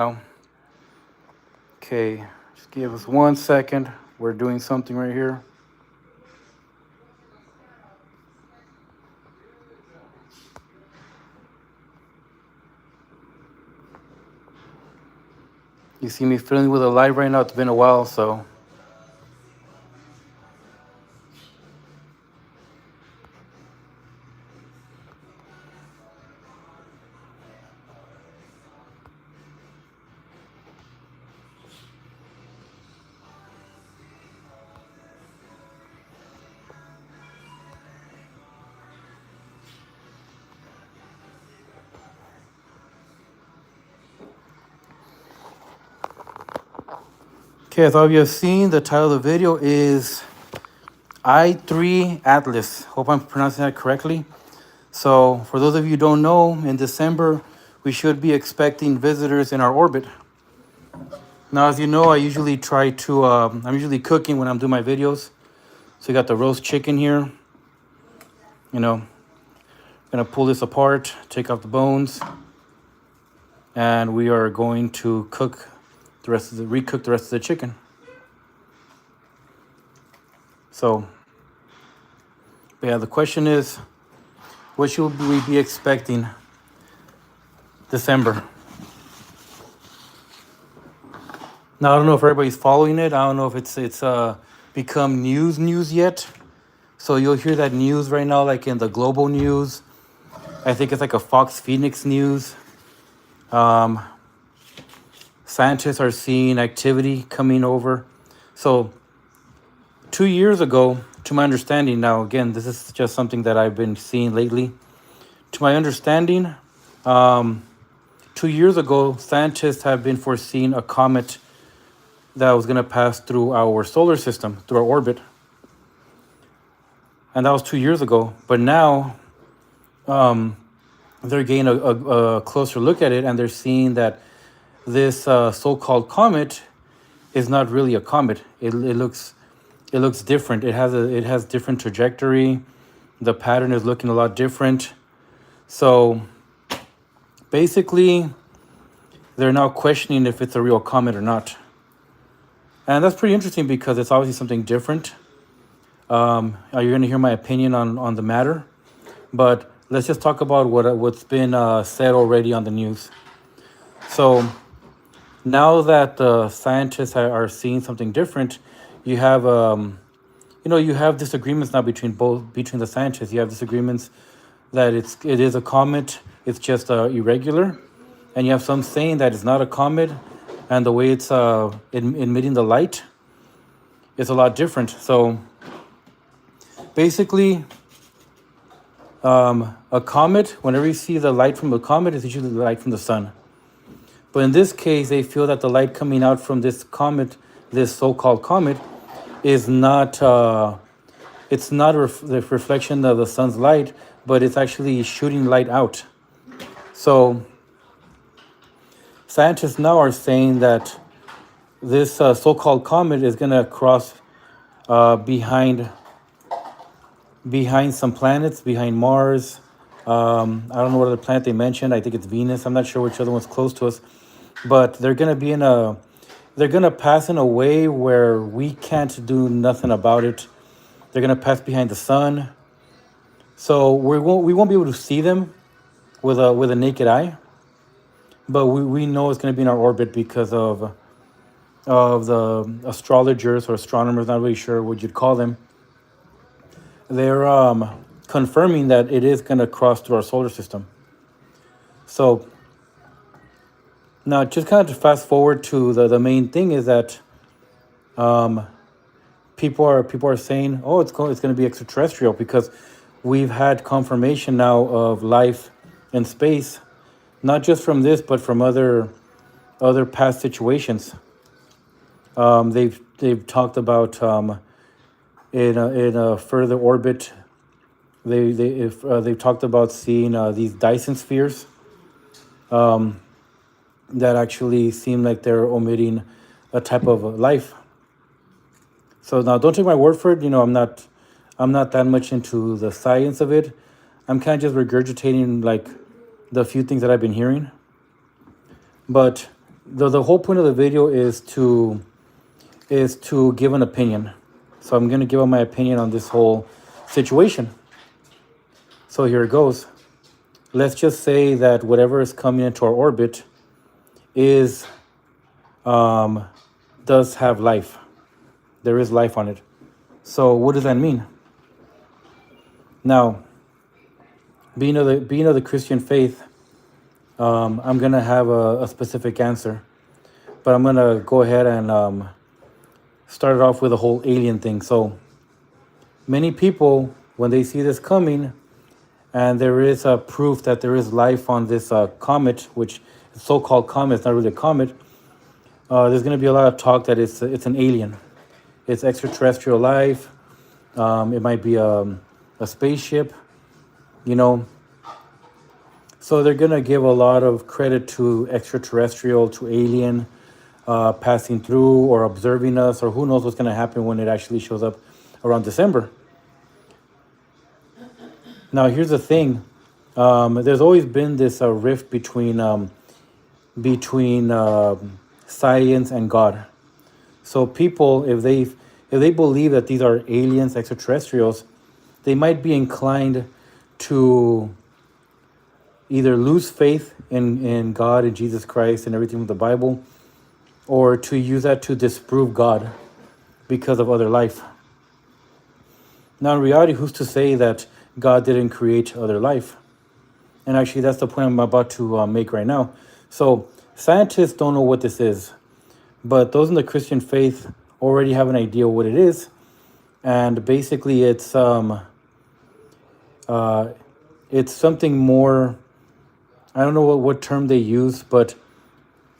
Okay, just give us 1 second. We're doing something right here. You see me filling with a light right now. It's been a while, so. Okay, as all of you have seen, the title of the video is I3ATLAS. Hope I'm pronouncing that correctly. So, for those of you who don't know, in December, we should be expecting visitors in our orbit. Now, as you know, I usually try to, I'm usually cooking when I'm doing my videos. So, you got the roast chicken here. You know, gonna pull this apart, take off the bones, and we are going to cook recook the rest of the chicken. So, yeah, the question is, what should we be expecting December? Now, I don't know if everybody's following it. I don't know if it's become news yet. So you'll hear that news right now, like in the global news. I think it's like a Fox Phoenix news. Scientists are seeing activity coming over. So 2 years ago, to my understanding, now again, this is just something that I've been seeing lately. To my understanding, 2 years ago, scientists have been foreseeing a comet that was going to pass through our solar system, through our orbit. And that was 2 years ago. But now they're getting a closer look at it, and they're seeing that this so-called comet is not really a comet. It looks different. It has different trajectory. The pattern is looking a lot different. So basically, they're now questioning if it's a real comet or not. And that's pretty interesting because it's obviously something different. You're going to hear my opinion on the matter. But let's just talk about what's been said already on the news. So now that the scientists are seeing something different, you have you have disagreements now between the scientists. You have disagreements that it is a comet, it's just irregular, and you have some saying that it's not a comet, and the way it's emitting the light is a lot different. So basically, a comet, whenever you see the light from a comet, is usually the light from the sun. But in this case, they feel that the light coming out from this comet, this so-called comet, is not it's not the reflection of the sun's light, but it's actually shooting light out. So scientists now are saying that this so-called comet is going to cross behind some planets, behind Mars. I don't know what other planet they mentioned. I think it's Venus. I'm not sure which other one's close to us. But they're going to pass in a way where we can't do nothing about it. They're going to pass behind the sun. So we won't be able to see them with a naked eye. But we know it's going to be in our orbit because of the astrologers or astronomers, not really sure what you'd call them. They're confirming that it is going to cross through our solar system. So now, just kind of to fast forward to the main thing is that people are saying, oh, it's going to be extraterrestrial, because we've had confirmation now of life in space, not just from this, but from other past situations. They've talked about in a further orbit. They've talked about seeing these Dyson spheres that actually seem like they're omitting a type of life. So now, don't take my word for it. I'm not that much into the science of it. I'm kind of just regurgitating like the few things that I've been hearing. But the whole point of the video is to give an opinion. So I'm going to give my opinion on this whole situation. So here it goes. Let's just say that whatever is coming into our orbit is does have life. There is life on it. So what does that mean? Now, being of the Christian faith, I'm gonna have a specific answer, but I'm gonna go ahead and start it off with the whole alien thing. So many people, when they see this coming, and there is proof that there is life on this comet, which is so-called comet, it's not really a comet. There's going to be a lot of talk that it's an alien. It's extraterrestrial life. It might be a spaceship, you know. So they're going to give a lot of credit to extraterrestrial, to alien passing through or observing us, or who knows what's going to happen when it actually shows up around December. Now, here's the thing. There's always been this rift between science and God. So people, if they believe that these are aliens, extraterrestrials, they might be inclined to either lose faith in God and Jesus Christ and everything with the Bible, or to use that to disprove God because of other life. Now, in reality, who's to say that God didn't create other life? And actually, that's the point I'm about to make right now. So scientists don't know what this is, but those in the Christian faith already have an idea what it is. And basically, it's something more. I don't know what term they use, but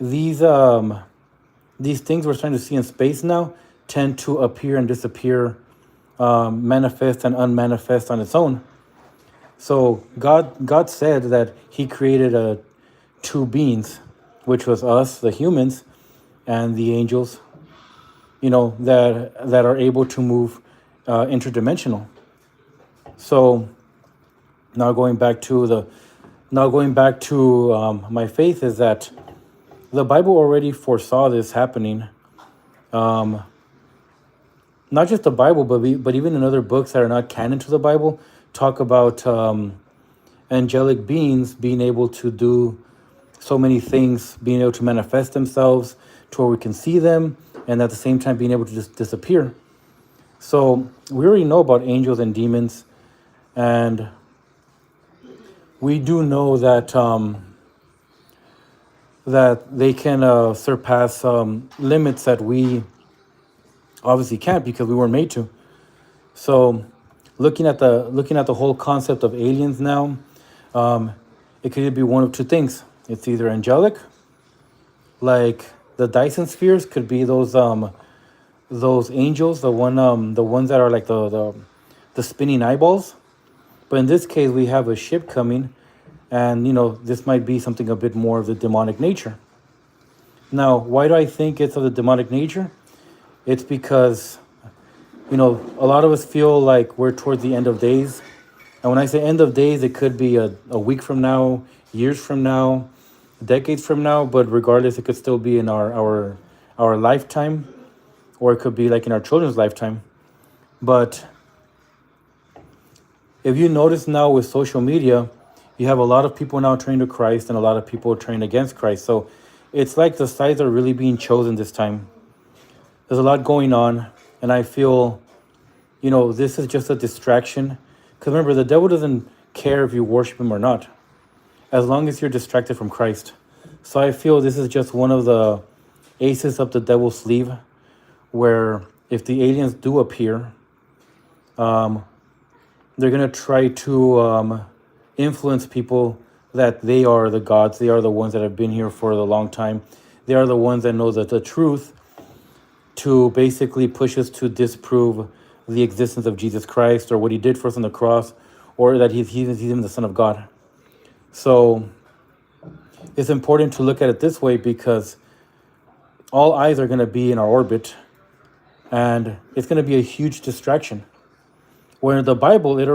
these things we're starting to see in space now tend to appear and disappear, manifest and unmanifest on its own. So God said that He created two beings, which was us, the humans, and the angels, you know, that are able to move interdimensional. So now going back to my faith is that the Bible already foresaw this happening. Not just the Bible, but even in other books that are not canon to the Bible, talk about angelic beings being able to do so many things, being able to manifest themselves to where we can see them, and at the same time being able to just disappear. So we already know about angels and demons, and we do know that that they can surpass limits that we obviously can't, because we weren't made to. So looking at the whole concept of aliens now, it could either be one of two things. It's either angelic, like the Dyson spheres could be those angels, the ones that are like the spinning eyeballs. But in this case, we have a ship coming, and you know, this might be something a bit more of the demonic nature. Now, why do I think it's of the demonic nature? It's because, you know, a lot of us feel like we're towards the end of days. And when I say end of days, it could be a week from now, years from now, decades from now. But regardless, it could still be in our lifetime, or it could be like in our children's lifetime. But if you notice now with social media, you have a lot of people now turning to Christ and a lot of people turning against Christ. So it's like the sides are really being chosen this time. There's a lot going on, and I feel, you know, this is just a distraction. Because remember, the devil doesn't care if you worship him or not, as long as you're distracted from Christ. So I feel this is just one of the aces up the devil's sleeve, where if the aliens do appear, they're going to try to influence people that they are the gods. They are the ones that have been here for a long time. They are the ones that know the truth, to basically push us to disprove the existence of Jesus Christ, or what he did for us on the cross, or that he's even the Son of God. So it's important to look at it this way, because all eyes are going to be in our orbit, and it's going to be a huge distraction. Where in the Bible, it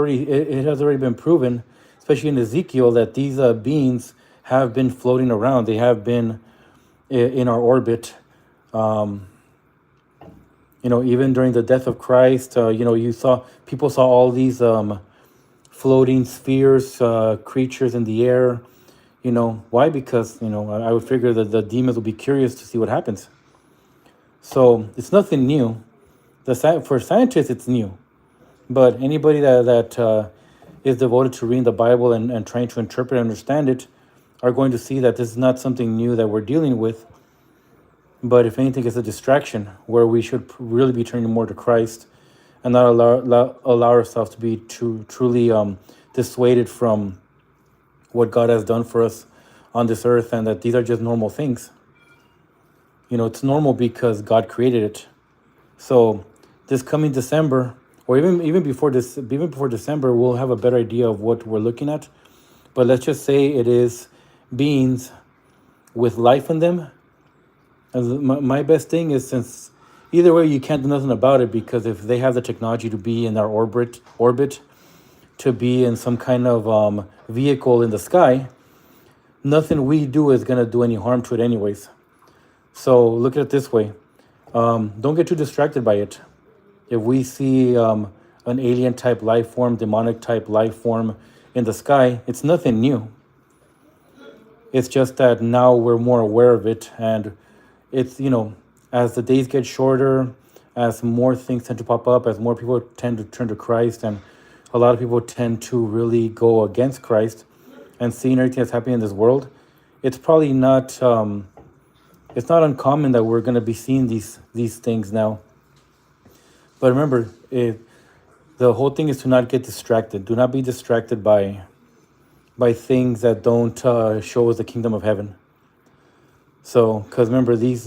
has already been proven, especially in Ezekiel, that these beings have been floating around. They have been in our orbit. Even during the death of Christ, people saw all these floating spheres, creatures in the air. Why? Because I would figure that the demons will be curious to see what happens. So it's nothing new. For scientists, it's new, but anybody that is devoted to reading the Bible and trying to interpret and understand it are going to see that this is not something new that we're dealing with. But if anything, it's a distraction where we should really be turning more to Christ and not allow ourselves to be truly dissuaded from what God has done for us on this earth, and that these are just normal things. It's normal because God created it. So this coming December, or even before December, we'll have a better idea of what we're looking at. But let's just say it is beings with life in them. And my best thing is, since either way you can't do nothing about it, because if they have the technology to be in our orbit, to be in some kind of vehicle in the sky, nothing we do is going to do any harm to it anyways. So look at it this way. Don't get too distracted by it. If we see an alien type life form, demonic type life form in the sky, it's nothing new. It's just that now we're more aware of it, and it's, as the days get shorter, as more things tend to pop up, as more people tend to turn to Christ, and a lot of people tend to really go against Christ and seeing everything that's happening in this world, it's probably not, it's not uncommon that we're going to be seeing these things now. But remember, the whole thing is to not get distracted. Do not be distracted by things that don't show us the kingdom of heaven. So, because remember, there's,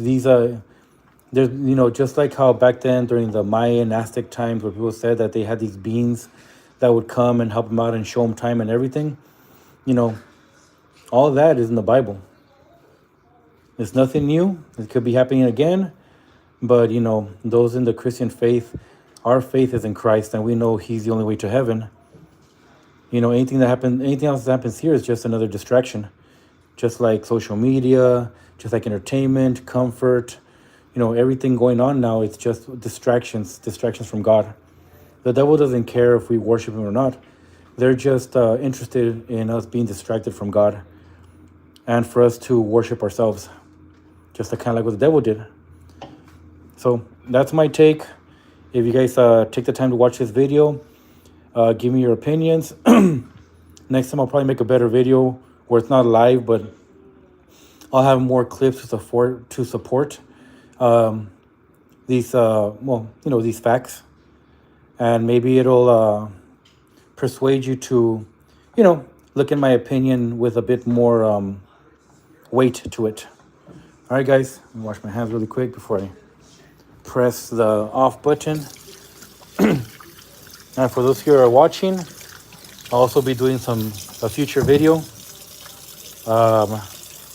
just like how back then during the Mayan Aztec times, where people said that they had these beings that would come and help them out and show them time and everything, all that is in the Bible. It's nothing new. It could be happening again, but those in the Christian faith, our faith is in Christ, and we know He's the only way to heaven. Anything else that happens here is just another distraction, just like social media, just like entertainment, comfort, everything going on now. It's just distractions from God. The devil doesn't care if we worship Him or not. They're just interested in us being distracted from God, and for us to worship ourselves, just kind of like what the devil did. So that's my take. If you guys take the time to watch this video, give me your opinions. Next time I'll probably make a better video where it's not live, but I'll have more clips to support these these facts, and maybe it'll persuade you to look in my opinion with a bit more weight to it. All right, guys, let me wash my hands really quick before I press the off button. And for those who are watching, I'll also be doing a future video,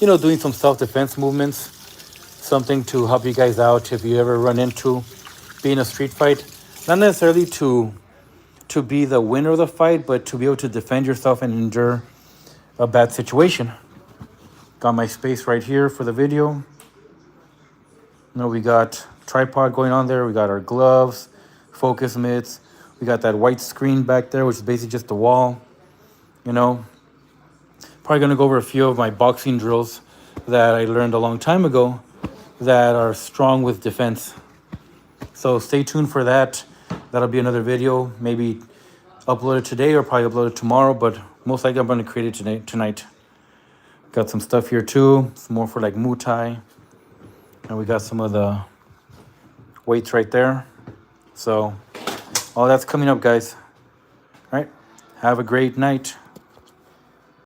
doing some self-defense movements, something to help you guys out if you ever run into being a street fight. Not necessarily to be the winner of the fight, but to be able to defend yourself and endure a bad situation. Got my space right here for the video. We got tripod going on there. We got our gloves, focus mitts. We got that white screen back there, which is basically just the wall. Probably going to go over a few of my boxing drills that I learned a long time ago that are strong with defense. So stay tuned for that. That'll be another video, maybe uploaded today or probably uploaded tomorrow, but most likely I'm going to create it tonight. Got some stuff here too. It's more for like Muay Thai. And we got some of the weights right there. So all that's coming up, guys. All right. Have a great night.